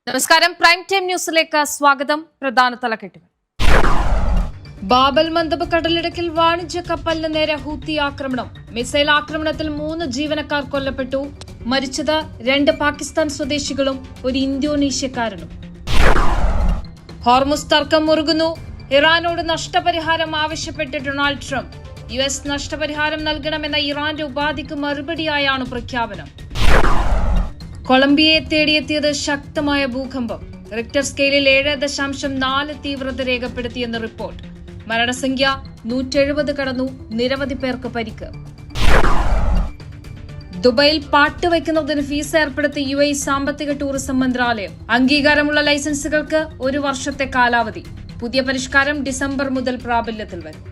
നമസ്കാരം. Prime time ന്യൂസിലേക്ക് സ്വാഗതം. പ്രധാന തലക്കെട്ടുകൾ. ബാബൽ മന്ദബ് കടലിടുക്കിൽ വാണിജ്യ കപ്പലിന് നേരെ ഹൂത്തി ആക്രമണം. മിസൈൽ ആക്രമണത്തിൽ 3 ജീവനക്കാർ കൊല്ലപ്പെട്ടു. മരിച്ചത് 2 പാകിസ്ഥാൻ സ്വദേശികളും ഒരു ഇന്തോനേഷ്യക്കാരനും. ഹോർമുസ് തർക്കം മുറുകുന്നു. ഇറാനോട് നഷ്ടപരിഹാരം ആവശ്യപ്പെട്ട് ഡൊണാൾഡ് ട്രംപ്. US നഷ്ടപരിഹാരം നൽകണമെന്ന ഇറാന്റെ ഉപാധിക്ക് മറുപടിയായാണ് പ്രഖ്യാപനം. കൊളംബിയയെ തേടിയെത്തിയത് ശക്തമായ ഭൂകമ്പം. റിക്ടർ സ്കെയിലിൽ 7.4 തീവ്രത രേഖപ്പെടുത്തിയെന്ന് റിപ്പോർട്ട്. മരണസംഖ്യ 170 കടന്നു. നിരവധി പേർക്ക് പരിക്ക്. ദുബൈയിൽ പാട്ട് വയ്ക്കുന്നതിന് ഫീസ് ഏർപ്പെടുത്തി UAE സാമ്പത്തിക ടൂറിസം മന്ത്രാലയം. അംഗീകാരമുള്ള ലൈസൻസുകൾക്ക് 1 വർഷത്തെ കാലാവധി. പുതിയ പരിഷ്കാരം ഡിസംബർ മുതൽ പ്രാബല്യത്തിൽ വരും.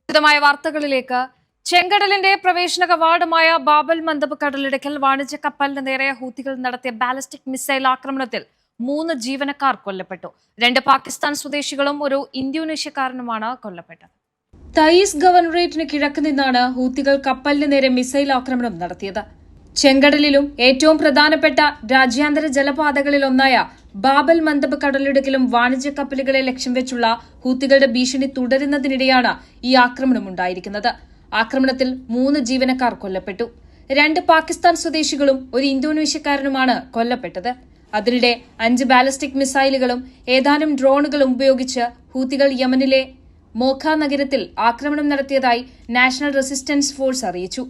വിശദമായ വാർത്തകളിലേക്ക്. ചെങ്കടലിന്റെ പ്രവേശന കവാടമായ ബാബൽ മന്ദബ് കടലിടുക്കിൽ വാണിജ്യ കപ്പലിന് നേരെ ഹൂത്തികൾ നടത്തിയ ബാലിസ്റ്റിക് മിസൈൽ ആക്രമണത്തിൽ 3 ജീവനക്കാർ കൊല്ലപ്പെട്ടു. 2 പാകിസ്ഥാൻ സ്വദേശികളും ഒരു ഇന്തോനേഷ്യക്കാരനുമാണ് കൊല്ലപ്പെട്ടത്. തൈസ് ഗവർണറേറ്റിന് കിഴക്ക് നിന്നാണ് ഹൂത്തികൾ കപ്പലിന് നേരെ മിസൈൽ ആക്രമണം നടത്തിയത്. ചെങ്കടലിലും ഏറ്റവും പ്രധാനപ്പെട്ട രാജ്യാന്തര ജലപാതകളിലൊന്നായ ബാബൽ മന്ദബ് കടലിടുക്കിലും വാണിജ്യ കപ്പലുകളെ ലക്ഷ്യം വെച്ചുള്ള ഹൂത്തികളുടെ ഭീഷണി തുടരുന്നതിനിടെയാണ് ഈ ആക്രമണമുണ്ടായിരിക്കുന്നത്. ആക്രമണത്തിൽ 3 ജീവനക്കാർ കൊല്ലപ്പെട്ടു. 2 പാകിസ്ഥാൻ സ്വദേശികളും ഒരു ഇന്തോനേഷ്യക്കാരനുമാണ് കൊല്ലപ്പെട്ടത്. അതിനിടെ 5 ബാലിസ്റ്റിക് മിസൈലുകളും ഏതാനും ഡ്രോണുകളും ഉപയോഗിച്ച് ഹൂത്തികൾ യമനിലെ മോഖ നഗരത്തിൽ ആക്രമണം നടത്തിയതായി നാഷണൽ റെസിസ്റ്റൻസ് ഫോഴ്സ് അറിയിച്ചു.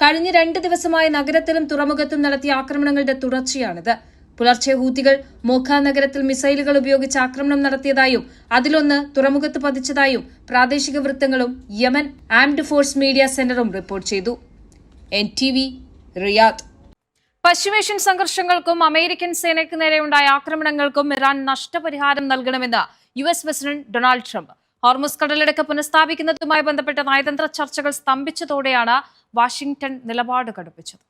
കഴിഞ്ഞ 2 ദിവസമായി നഗരത്തിലും തുറമുഖത്തും നടത്തിയ ആക്രമണങ്ങളുടെ തുടർച്ചയാണിത്. പുലർച്ചെ ഹൂത്തികൾ മോഖ നഗരത്തിൽ മിസൈലുകൾ ഉപയോഗിച്ച് ആക്രമണം നടത്തിയതായും അതിലൊന്ന് തുറമുഖത്ത് പതിച്ചതായും പ്രാദേശിക വൃത്തങ്ങളും യമൻ ആംഡ് ഫോഴ്സ് മീഡിയ സെന്ററും റിപ്പോർട്ട് ചെയ്തു. NTV Riyadh. പശ്ചിമേഷ്യൻ സംഘർഷങ്ങൾക്കും അമേരിക്കൻ സേനയ്ക്ക് നേരെയുണ്ടായ ആക്രമണങ്ങൾക്കും ഇറാൻ നഷ്ടപരിഹാരം നൽകണമെന്ന് US president Donald Trump. Hormuz കടലിടുക്ക് പുനഃസ്ഥാപിക്കുന്നതുമായി ബന്ധപ്പെട്ട നയതന്ത്ര ചർച്ചകൾ സ്തംഭിച്ചതോടെയാണ് വാഷിംഗ്ടൺ നിലപാട് കടുപ്പിച്ചത്.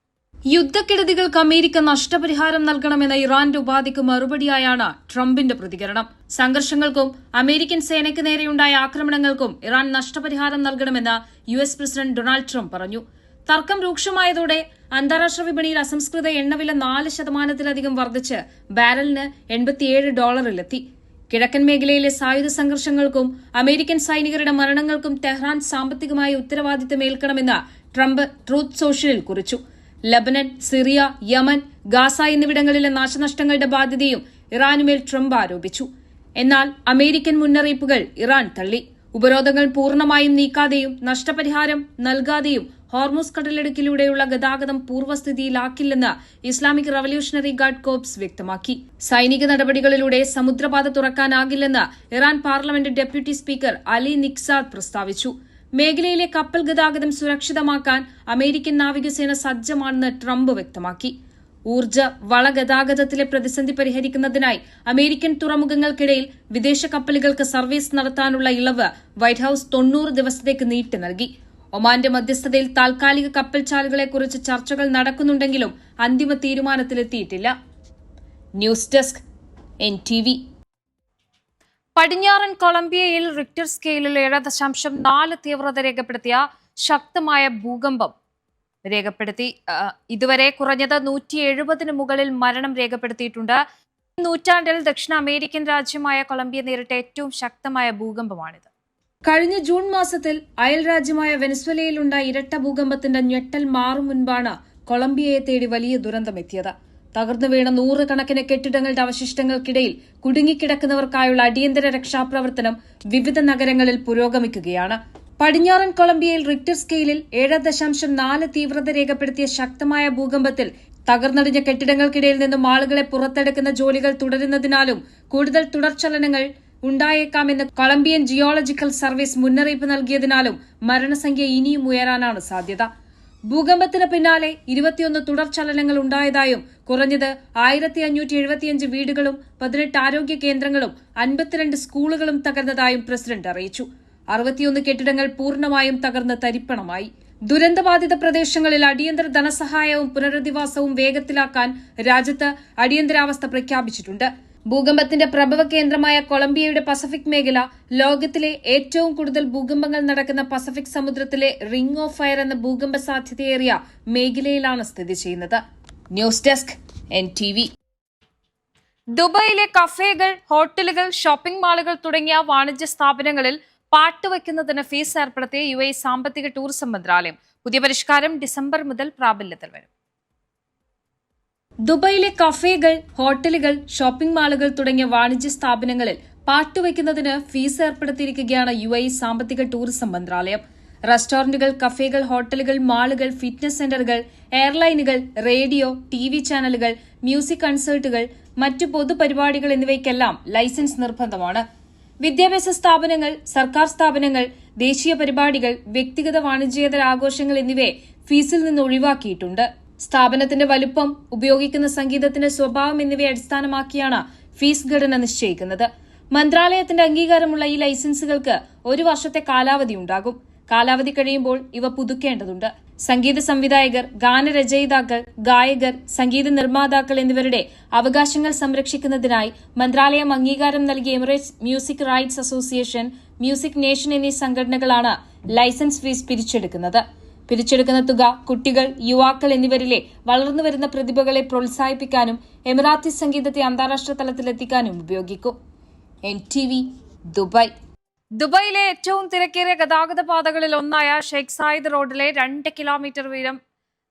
യുദ്ധക്കെടുതികൾക്ക് അമേരിക്ക നഷ്ടപരിഹാരം നൽകണമെന്ന ഇറാന്റെ ഉപാധിക്ക് മറുപടിയായാണ് ട്രംപിന്റെ പ്രതികരണം. സംഘർഷങ്ങൾക്കും അമേരിക്കൻ സേനയ്ക്ക് നേരെയുണ്ടായ ആക്രമണങ്ങൾക്കും ഇറാൻ നഷ്ടപരിഹാരം നൽകണമെന്ന് US പ്രസിഡന്റ് ഡൊണാൾഡ് ട്രംപ് പറഞ്ഞു. തർക്കം രൂക്ഷമായതോടെ അന്താരാഷ്ട്ര വിപണിയിൽ അസംസ്കൃത എണ്ണവില 4% വർദ്ധിച്ച് ബാരലിന് $87 കിഴക്കൻ മേഖലയിലെ സായുധ സംഘർഷങ്ങൾക്കും അമേരിക്കൻ സൈനികരുടെ മരണങ്ങൾക്കും ടെഹ്റാൻ സാമ്പത്തികമായി ഉത്തരവാദിത്തം ഏൽക്കണമെന്ന് ട്രംപ് ട്രൂത്ത് സോഷ്യലിൽ കുറിച്ചു. ലബനൻ, സിറിയ, യമൻ, ഗാസ എന്നിവിടങ്ങളിലെ നാശനഷ്ടങ്ങളുടെ ബാധ്യതയും ഇറാനുമേൽ ട്രംപ് ആരോപിച്ചു. എന്നാൽ അമേരിക്കൻ മുന്നറിയിപ്പുകൾ ഇറാൻ തള്ളി. ഉപരോധങ്ങൾ പൂർണ്ണമായും നീക്കാതെയും നഷ്ടപരിഹാരം നൽകാതെയും ഹോർമുസ് കടലിടുക്കിലൂടെയുള്ള ഗതാഗതം പൂർവ്വസ്ഥിതിയിലാക്കില്ലെന്ന് ഇസ്ലാമിക് റവല്യൂഷണറി ഗാർഡ് കോർപ്സ് വ്യക്തമാക്കി. സൈനിക നടപടികളിലൂടെ സമുദ്രപാത തുറക്കാനാകില്ലെന്ന് Iran parliament deputy speaker Ali Nikzad പ്രസ്താവിച്ചു. മേഖലയിലെ കപ്പൽ ഗതാഗതം സുരക്ഷിതമാക്കാൻ അമേരിക്കൻ നാവികസേന സജ്ജമാണെന്ന് ട്രംപ് വ്യക്തമാക്കി. ഊർജ്ജ വളഗതാഗതത്തിലെ പ്രതിസന്ധി പരിഹരിക്കുന്നതിനായി അമേരിക്കൻ തുറമുഖങ്ങൾക്കിടയിൽ വിദേശ കപ്പലുകൾക്ക് സർവീസ് നടത്താനുള്ള ഇളവ് വൈറ്റ് ഹൌസ് 90 ദിവസത്തേക്ക് നീട്ടി നൽകി. ഒമാന്റെ മധ്യസ്ഥതയിൽ താൽക്കാലിക കപ്പൽചാലുകളെക്കുറിച്ച് ചർച്ചകൾ നടക്കുന്നുണ്ടെങ്കിലും അന്തിമ തീരുമാനത്തിലെത്തിയിട്ടില്ല. News desk NTV. പടിഞ്ഞാറൻ കൊളംബിയയിൽ റിക്ടർ സ്കെയിലിൽ 7.4 തീവ്രത രേഖപ്പെടുത്തിയ ശക്തമായ ഭൂകമ്പം രേഖപ്പെടുത്തി. ഇതുവരെ കുറഞ്ഞത് 170 മുകളിൽ മരണം രേഖപ്പെടുത്തിയിട്ടുണ്ട്. നൂറ്റാണ്ടിൽ ദക്ഷിണ അമേരിക്കൻ രാജ്യമായ കൊളംബിയ നേരിട്ട ഏറ്റവും ശക്തമായ ഭൂകമ്പമാണിത്. കഴിഞ്ഞ ജൂൺ മാസത്തിൽ അയൽ രാജ്യമായ വെനസ്വേലയിലുണ്ടായ ഇരട്ട ഭൂകമ്പത്തിന്റെ ഞെട്ടൽ മാറും മുൻപാണ് കൊളംബിയയെ തേടി വലിയ ദുരന്തമെത്തിയത്. തകർന്നു വീണ 100 കണക്കിന് കെട്ടിടങ്ങളുടെ അവശിഷ്ടങ്ങൾക്കിടയിൽ കുടുങ്ങിക്കിടക്കുന്നവർക്കായുള്ള അടിയന്തര രക്ഷാപ്രവർത്തനം വിവിധ നഗരങ്ങളിൽ പുരോഗമിക്കുകയാണ്. പടിഞ്ഞാറൻ കൊളംബിയയിൽ റിക്ടർ സ്കെയിലിൽ 7.4 തീവ്രത രേഖപ്പെടുത്തിയ ശക്തമായ ഭൂകമ്പത്തിൽ തകർന്നടിഞ്ഞ കെട്ടിടങ്ങൾക്കിടയിൽ നിന്നും ആളുകളെ പുറത്തെടുക്കുന്ന ജോലികൾ തുടരുന്നതിനാലും കൂടുതൽ തുടർചലനങ്ങൾ ഉണ്ടായേക്കാമെന്ന് കൊളംബിയൻ ജിയോളജിക്കൽ സർവീസ് മുന്നറിയിപ്പ് നൽകിയതിനാലും മരണസംഖ്യ ഇനിയും ഉയരാനാണ് സാധ്യത. ഭൂകമ്പത്തിന് പിന്നാലെ 21 തുടർചലനങ്ങൾ ഉണ്ടായതായും കുറഞ്ഞത് 1575 വീടുകളും 18 ആരോഗ്യ കേന്ദ്രങ്ങളും 52 സ്കൂളുകളും തകർന്നതായും പ്രസിഡന്റ് അറിയിച്ചു. 61 കെട്ടിടങ്ങൾ പൂർണ്ണമായും തകർന്ന് തരിപ്പണമായി. ദുരന്തബാധിത പ്രദേശങ്ങളിൽ അടിയന്തര ധനസഹായവും പുനരധിവാസവും വേഗത്തിലാക്കാൻ രാജ്യത്ത് അടിയന്തരാവസ്ഥ പ്രഖ്യാപിച്ചിട്ടുണ്ട്. ഭൂകമ്പത്തിന്റെ പ്രഭവ കേന്ദ്രമായ കൊളംബിയയുടെ പസഫിക് മേഖല ലോകത്തിലെ ഏറ്റവും കൂടുതൽ ഭൂകമ്പങ്ങൾ നടക്കുന്ന പസഫിക് സമുദ്രത്തിലെ റിംഗ് ഓഫ് ഫയർ എന്ന ഭൂകമ്പ സാധ്യതയേറിയ മേഖലയിലാണ് സ്ഥിതി ചെയ്യുന്നത്. News desk NTV. ദുബായിലെ കഫേകൾ, ഹോട്ടലുകൾ, ഷോപ്പിംഗ് മാളുകൾ തുടങ്ങിയ വാണിജ്യ സ്ഥാപനങ്ങളിൽ പാട്ടുവയ്ക്കുന്നതിന് ഫീസ് ഏർപ്പെടുത്തിയ UAE സാമ്പത്തിക ടൂറിസം മന്ത്രാലയം. പുതിയ പരിഷ്കാരം ഡിസംബർ മുതൽ പ്രാബല്യത്തിൽ വരും. ദുബായിലെ കഫേകൾ, ഹോട്ടലുകൾ, ഷോപ്പിംഗ് മാളുകൾ തുടങ്ങിയ വാണിജ്യ സ്ഥാപനങ്ങളിൽ പാട്ടുവയ്ക്കുന്നതിന് ഫീസ് ഏർപ്പെടുത്തിയിരിക്കുകയാണ് UAE സാമ്പത്തിക ടൂറിസം മന്ത്രാലയം. റെസ്റ്റോറന്റുകൾ, കഫേകൾ, ഹോട്ടലുകൾ, മാളുകൾ, ഫിറ്റ്നസ് സെന്ററുകൾ, എയർലൈനുകൾ, റേഡിയോ, TV ചാനലുകൾ, മ്യൂസിക് കൺസേർട്ടുകൾ, മറ്റു പൊതുപരിപാടികൾ എന്നിവയ്ക്കെല്ലാം ലൈസൻസ് നിർബന്ധമാണ്. വിദ്യാഭ്യാസ സ്ഥാപനങ്ങൾ, സർക്കാർ സ്ഥാപനങ്ങൾ, ദേശീയ പരിപാടികൾ, വ്യക്തിഗത വാണിജ്യേതര ആഘോഷങ്ങൾ എന്നിവയെ ഫീസിൽ നിന്ന് ഒഴിവാക്കിയിട്ടുണ്ട്. സ്ഥാപനത്തിന്റെ വലുപ്പം, ഉപയോഗിക്കുന്ന സംഗീതത്തിന്റെ സ്വഭാവം എന്നിവയെ അടിസ്ഥാനമാക്കിയാണ് ഫീസ് ഘടന നിശ്ചയിക്കുന്നത്. മന്ത്രാലയത്തിന്റെ അംഗീകാരമുള്ള ഈ ലൈസൻസുകൾക്ക് 1 വർഷത്തെ കാലാവധിയുണ്ടാകും. കാലാവധി കഴിയുമ്പോൾ ഇവ പുതുക്കേണ്ടതുണ്ട്. സംഗീത സംവിധായകർ, ഗാനരചയിതാക്കൾ, ഗായകർ, സംഗീത നിർമ്മാതാക്കൾ എന്നിവരുടെ അവകാശങ്ങൾ സംരക്ഷിക്കുന്നതിനായി മന്ത്രാലയം അംഗീകാരം നൽകിയ Emirates music rights association, music nation എന്നീ സംഘടനകളാണ് ലൈസൻസ് ഫീസ് പിരിച്ചെടുക്കുന്നത്. പിരിച്ചെടുക്കുന്ന തുക കുട്ടികൾ, യുവാക്കൾ എന്നിവരിലെ വളർന്നുവരുന്ന പ്രതിഭകളെ പ്രോത്സാഹിപ്പിക്കാനും എമിറാത്തി സംഗീതത്തെ അന്താരാഷ്ട്ര തലത്തിലെത്തിക്കാനും ഉപയോഗിക്കും. NTV, Dubai. ദുബായിലെ ഏറ്റവും തിരക്കേറിയ ഗതാഗത പാതകളിൽ ഒന്നായ ഷെയ്ഖ് സായിദ് റോഡിലെ 2 കിലോമീറ്റർ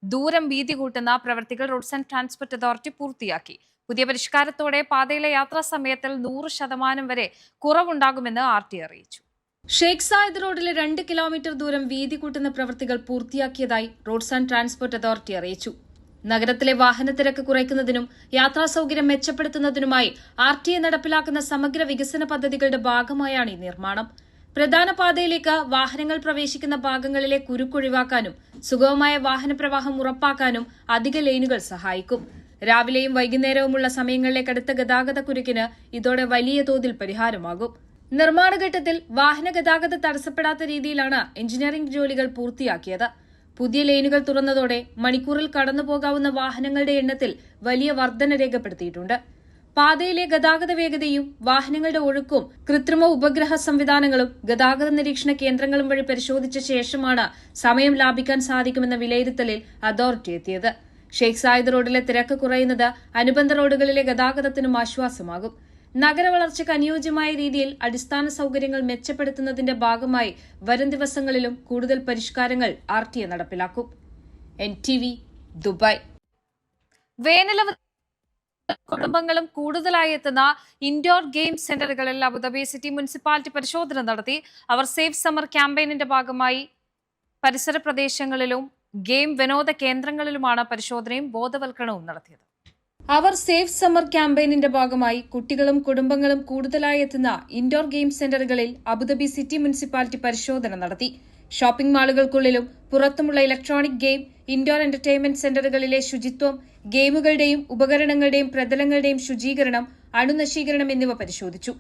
ദൂരം വീതി കൂട്ടുന്ന പ്രവൃത്തികൾ റോഡ്സ് ആൻഡ് ട്രാൻസ്പോർട്ട് അതോറിറ്റി പൂർത്തിയാക്കി. പുതിയ പരിഷ്കാരത്തോടെ പാതയിലെ യാത്രാ സമയത്തിൽ 100% വരെ കുറവുണ്ടാകുമെന്ന് RT അറിയിച്ചു. ഷെയ്ഖ് സായിദ് റോഡിലെ 2 കിലോമീറ്റർ ദൂരം വീതി കൂട്ടുന്ന പ്രവൃത്തികൾ പൂർത്തിയാക്കിയതായി റോഡ്സ് ആൻഡ് ട്രാൻസ്പോർട്ട് അതോറിറ്റി അറിയിച്ചു. നഗരത്തിലെ വാഹനത്തിരക്ക് കുറയ്ക്കുന്നതിനും യാത്രാ സൌകര്യം മെച്ചപ്പെടുത്തുന്നതിനുമായി RTA നടപ്പിലാക്കുന്ന സമഗ്ര വികസന പദ്ധതികളുടെ ഭാഗമായാണ് ഈ നിർമ്മാണം. പ്രധാന പാതയിലേക്ക് വാഹനങ്ങൾ പ്രവേശിക്കുന്ന ഭാഗങ്ങളിലെ കുരുക്കൊഴിവാക്കാനും സുഗമമായ വാഹനപ്രവാഹം ഉറപ്പാക്കാനും അധിക ലൈനുകൾ സഹായിക്കും. രാവിലെയും വൈകുന്നേരവുമുള്ള സമയങ്ങളിലെ കടുത്ത ഗതാഗത കുരുക്കിന് ഇതോടെ വലിയ തോതിൽ പരിഹാരമാകും. നിർമ്മാണഘട്ടത്തിൽ വാഹന ഗതാഗതം തടസ്സപ്പെടാത്ത രീതിയിലാണ് എഞ്ചിനീയറിംഗ് ജോലികൾ പൂർത്തിയാക്കിയത്. പുതിയ ലൈനുകൾ തുറന്നതോടെ മണിക്കൂറിൽ കടന്നുപോകാവുന്ന വാഹനങ്ങളുടെ എണ്ണത്തിൽ വലിയ വർധന രേഖപ്പെടുത്തിയിട്ടുണ്ട്. പാതയിലെ ഗതാഗത വേഗതയും വാഹനങ്ങളുടെ ഒഴുക്കും കൃത്രിമ ഉപഗ്രഹ സംവിധാനങ്ങളും ഗതാഗത നിരീക്ഷണ കേന്ദ്രങ്ങളും വഴി പരിശോധിച്ച ശേഷമാണ് സമയം ലാഭിക്കാൻ സാധിക്കുമെന്ന വിലയിരുത്തലിൽ അതോറിറ്റി എത്തിയത്. ഷെയ്ഖ് സായിദ് റോഡിലെ തിരക്ക് കുറയുന്നത് അനുബന്ധ റോഡുകളിലെ ഗതാഗതത്തിനും ആശ്വാസമാകും. നഗരവളർച്ചയ്ക്ക് അനുയോജ്യമായ രീതിയിൽ അടിസ്ഥാന സൌകര്യങ്ങൾ മെച്ചപ്പെടുത്തുന്നതിന്റെ ഭാഗമായി വരും ദിവസങ്ങളിലും കൂടുതൽ പരിഷ്കാരങ്ങൾ RTA നടപ്പിലാക്കും. NTV, Dubai. വേനലവധി കുടുംബങ്ങളും കൂടുതലായി എത്തുന്ന ഇൻഡോർ ഗെയിം സെന്ററുകളിൽ അബുദാബി സിറ്റി മുനിസിപ്പാലിറ്റി പരിശോധന നടത്തി. അവർ സേഫ് സമ്മർ ക്യാമ്പയിനിന്റെ ഭാഗമായി പരിസര പ്രദേശങ്ങളിലും ഗെയിം വിനോദ കേന്ദ്രങ്ങളിലുമാണ് പരിശോധനയും ബോധവൽക്കരണവും നടത്തിയത്. അവർ സേഫ് സമ്മർ ക്യാമ്പയിനിന്റെ ഭാഗമായി കുട്ടികളും കുടുംബങ്ങളും കൂടുതലായി എത്തുന്ന ഇൻഡോർ ഗെയിം സെന്ററുകളിൽ അബുദാബി സിറ്റി മുനിസിപ്പാലിറ്റി പരിശോധന നടത്തി. ഷോപ്പിംഗ് മാളുകൾക്കുള്ളിലും പുറത്തുമുള്ള ഇലക്ട്രോണിക് ഗെയിം, ഇൻഡോർ എന്റർടൈൻമെന്റ് സെന്ററുകളിലെ ശുചിത്വം, ഗെയിമുകളുടെയും ഉപകരണങ്ങളുടെയും പ്രതലങ്ങളുടെയും ശുചീകരണം, അണുനശീകരണം എന്നിവ പരിശോധിച്ചു.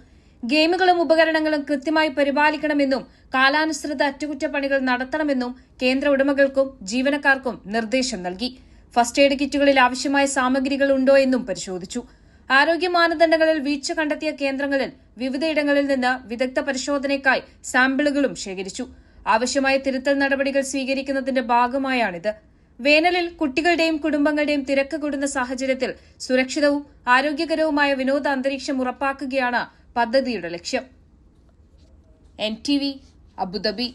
ഗെയിമുകളും ഉപകരണങ്ങളും കൃത്യമായി പരിപാലിക്കണമെന്നും കാലാനുസൃത അറ്റകുറ്റപ്പണികൾ നടത്തണമെന്നും കേന്ദ്ര ഉടമകൾക്കും ജീവനക്കാർക്കും നിർദ്ദേശം നൽകി. ഫസ്റ്റ് എയ്ഡ് കിറ്റുകളിൽ ആവശ്യമായ സാമഗ്രികൾ ഉണ്ടോ എന്നും പരിശോധിച്ചു. ആരോഗ്യ മാനദണ്ഡങ്ങളിൽ വീഴ്ച കണ്ടെത്തിയ കേന്ദ്രങ്ങളിൽ വിവിധയിടങ്ങളിൽ നിന്ന് വിദഗ്ധ പരിശോധനയ്ക്കായി സാമ്പിളുകളും ശേഖരിച്ചു. ആവശ്യമായ തിരുത്തൽ നടപടികൾ സ്വീകരിക്കുന്നതിന്റെ ഭാഗമായാണിത്. വേനലിൽ കുട്ടികളുടെയും കുടുംബങ്ങളുടെയും തിരക്ക് കൂടുന്ന സാഹചര്യത്തിൽ സുരക്ഷിതവും ആരോഗ്യകരവുമായ വിനോദ അന്തരീക്ഷം ഉറപ്പാക്കുകയാണ് പദ്ധതിയുടെ ലക്ഷ്യം. NTV, Abu Dhabi.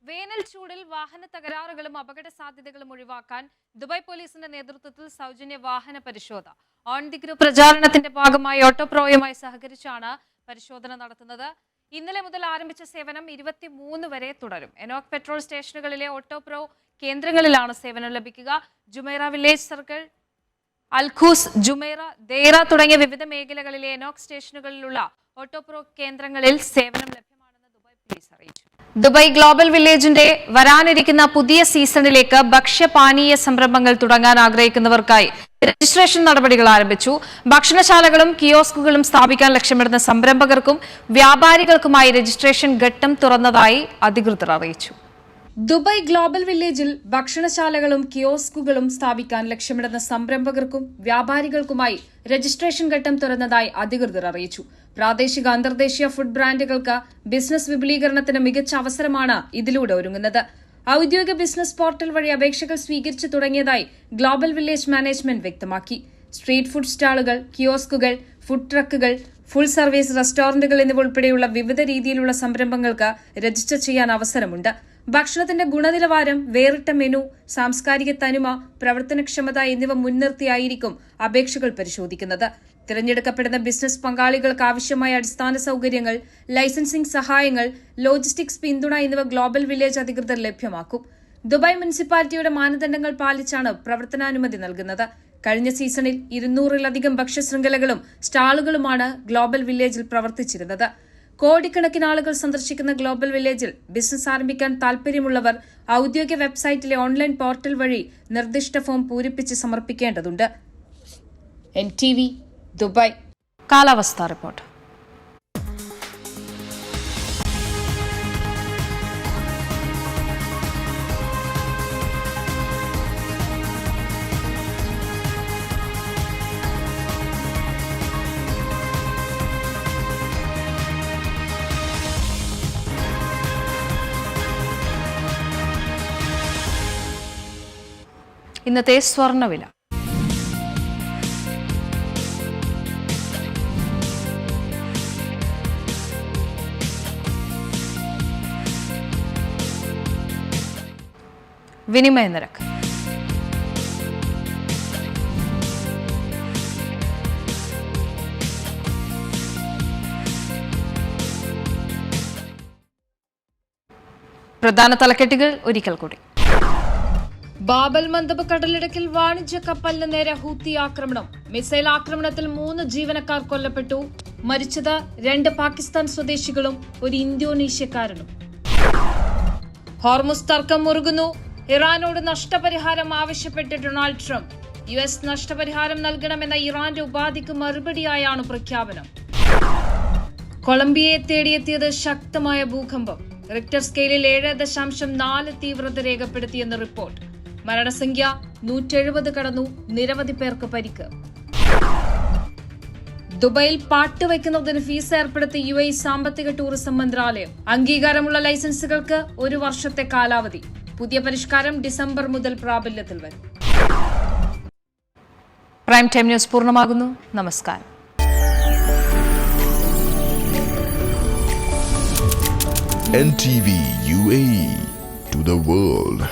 വേനൽ ചൂടിൽ വാഹന തകരാറുകളും അപകട സാധ്യതകളും ഒഴിവാക്കാൻ ദുബായ് പോലീസിന്റെ നേതൃത്വത്തിൽ സൗജന്യ വാഹന പരിശോധന ഓൺ ദി ഗ്രൂപ്പ് പ്രചാരണത്തിന്റെ ഭാഗമായി ഓട്ടോപ്രോയുമായി സഹകരിച്ചാണ് പരിശോധന നടത്തുന്നത്. ഇന്നലെ മുതൽ ആരംഭിച്ച സേവനം 23 വരെ തുടരും. എനോക് പെട്രോൾ സ്റ്റേഷനുകളിലെ ഓട്ടോപ്രോ കേന്ദ്രങ്ങളിലാണ് സേവനം ലഭിക്കുക. Jumeirah village circle, Al Quoz, Jumeirah, Deira തുടങ്ങിയ വിവിധ മേഖലകളിലെ എനോക് സ്റ്റേഷനുകളിലുള്ള ഓട്ടോപ്രോ കേന്ദ്രങ്ങളിൽ സേവനം ലഭ്യമാണെന്ന് ദുബായ് പോലീസ് അറിയിച്ചു. ദുബായ് ഗ്ലോബൽ വില്ലേജിന്റെ വരാനിരിക്കുന്ന പുതിയ സീസണിലേക്ക് ഭക്ഷ്യപാനീയ സംരംഭങ്ങൾ തുടങ്ങാൻ ആഗ്രഹിക്കുന്നവർക്കായി രജിസ്ട്രേഷൻ നടപടികൾ ആരംഭിച്ചു. ഭക്ഷണശാലകളും കിയോസ്കുകളും സ്ഥാപിക്കാൻ ലക്ഷ്യമിടുന്ന സംരംഭകർക്കും വ്യാപാരികൾക്കുമായി രജിസ്ട്രേഷൻ ഘട്ടം തുറന്നതായി അധികൃതർ അറിയിച്ചു. ദുബായ് ഗ്ലോബൽ വില്ലേജിൽ ഭക്ഷണശാലകളും കിയോസ്കുകളും സ്ഥാപിക്കാൻ ലക്ഷ്യമിടുന്ന സംരംഭകർക്കും വ്യാപാരികൾക്കുമായി രജിസ്ട്രേഷൻ ഘട്ടം തുറന്നതായി അധികൃതർ അറിയിച്ചു. പ്രാദേശിക അന്തർദേശീയ ഫുഡ് ബ്രാൻഡുകൾക്ക് ബിസിനസ് വിപുലീകരണത്തിന് മികച്ച അവസരമാണ് ഇതിലൂടെ ഒരുങ്ങുന്നത്. ഔദ്യോഗിക ബിസിനസ് പോർട്ടൽ വഴി അപേക്ഷകൾ സ്വീകരിച്ചു തുടങ്ങിയതായി ഗ്ലോബൽ വില്ലേജ് മാനേജ്മെന്റ് വ്യക്തമാക്കി. സ്ട്രീറ്റ് ഫുഡ് സ്റ്റാളുകൾ, കിയോസ്കുകൾ, ഫുഡ് ട്രക്കുകൾ, ഫുൾ സർവീസ് റെസ്റ്റോറന്റുകൾ എന്നിവ ഉൾപ്പെടെയുള്ള വിവിധ രീതിയിലുള്ള സംരംഭങ്ങൾക്ക് രജിസ്റ്റർ ചെയ്യാൻ അവസരമുണ്ട്. ഭക്ഷണത്തിന്റെ ഗുണനിലവാരം, വേറിട്ട മെനു, സാംസ്കാരിക തനിമ, പ്രവർത്തനക്ഷമത എന്നിവ മുൻനിർത്തിയായിരിക്കും അപേക്ഷകൾ പരിശോധിക്കുന്നത്. തിരഞ്ഞെടുക്കപ്പെടുന്ന ബിസിനസ് പങ്കാളികൾക്ക് ആവശ്യമായ അടിസ്ഥാന സൌകര്യങ്ങൾ, ലൈസൻസിംഗ് സഹായങ്ങൾ, ലോജിസ്റ്റിക്സ് പിന്തുണ എന്നിവ ഗ്ലോബൽ വില്ലേജ് അധികൃതർ ലഭ്യമാക്കും. ദുബായ് മുനിസിപ്പാലിറ്റിയുടെ മാനദണ്ഡങ്ങൾ പാലിച്ചാണ് പ്രവർത്തനാനുമതി നൽകുന്നത്. കഴിഞ്ഞ സീസണിൽ 200-ലധികം ഭക്ഷ്യശൃംഖലകളും സ്റ്റാളുകളുമാണ് ഗ്ലോബൽ വില്ലേജിൽ പ്രവർത്തിച്ചിരുന്നത്. കോടിക്കണക്കിന് ആളുകൾ സന്ദർശിക്കുന്ന ഗ്ലോബൽ വില്ലേജിൽ ബിസിനസ് ആരംഭിക്കാൻ താൽപര്യമുള്ളവർ ഔദ്യോഗിക വെബ്സൈറ്റിലെ ഓൺലൈൻ പോർട്ടൽ വഴി നിർദ്ദിഷ്ട ഫോം പൂരിപ്പിച്ച് സമർപ്പിക്കേണ്ടതുണ്ട്. NTV, Dubai. കാലാവസ്ഥാ റിപ്പോർട്ട്. ഇന്നത്തെ സ്വർണ്ണവില. വിനിമയ നിരക്ക്. പ്രധാന തലക്കെട്ടുകൾ ഒരിക്കൽ കൂടി. ബാബൽ മന്ദബ് കടലിടുക്കിൽ വാണിജ്യ കപ്പലിന് നേരെ ഹൂത്തി ആക്രമണം. മിസൈൽ ആക്രമണത്തിൽ 3 ജീവനക്കാർ കൊല്ലപ്പെട്ടു. മരിച്ചത് 2 പാകിസ്ഥാൻ സ്വദേശികളും 1 ഇന്തോനേഷ്യക്കാരനും. ഹോർമുസ് തർക്കം മുറുകുന്നു. ഇറാനോട് നഷ്ടപരിഹാരം ആവശ്യപ്പെട്ട് ഡൊണാൾഡ് ട്രംപ്. US നഷ്ടപരിഹാരം നൽകണമെന്ന ഇറാന്റെ ഉപാധിക്ക് മറുപടിയായാണ് പ്രഖ്യാപനം. കൊളംബിയയെ തേടിയെത്തിയത് ശക്തമായ ഭൂകമ്പം. റിക്ടർ സ്കെയിലിൽ 7.4 തീവ്രത രേഖപ്പെടുത്തിയെന്ന് റിപ്പോർട്ട്. മരണസംഖ്യ 170 കടന്നു. നിരവധി പേർക്ക് പരിക്ക്. ദുബായിൽ പാട്ട് വയ്ക്കുന്നതിന് ഫീസ് ഏർപ്പെടുത്തി UAE സാമ്പത്തിക ടൂറിസം മന്ത്രാലയം. അംഗീകാരമുള്ള ലൈസൻസുകൾക്ക് 1 വർഷത്തെ കാലാവധി. പുതിയ പരിഷ്കാരം ഡിസംബർ മുതൽ പ്രാബല്യത്തിൽ വരും. പ്രൈം ടൈം ന്യൂസ് പൂർണ്ണമാകുന്നു. നമസ്കാരം. NTV UAE to the world.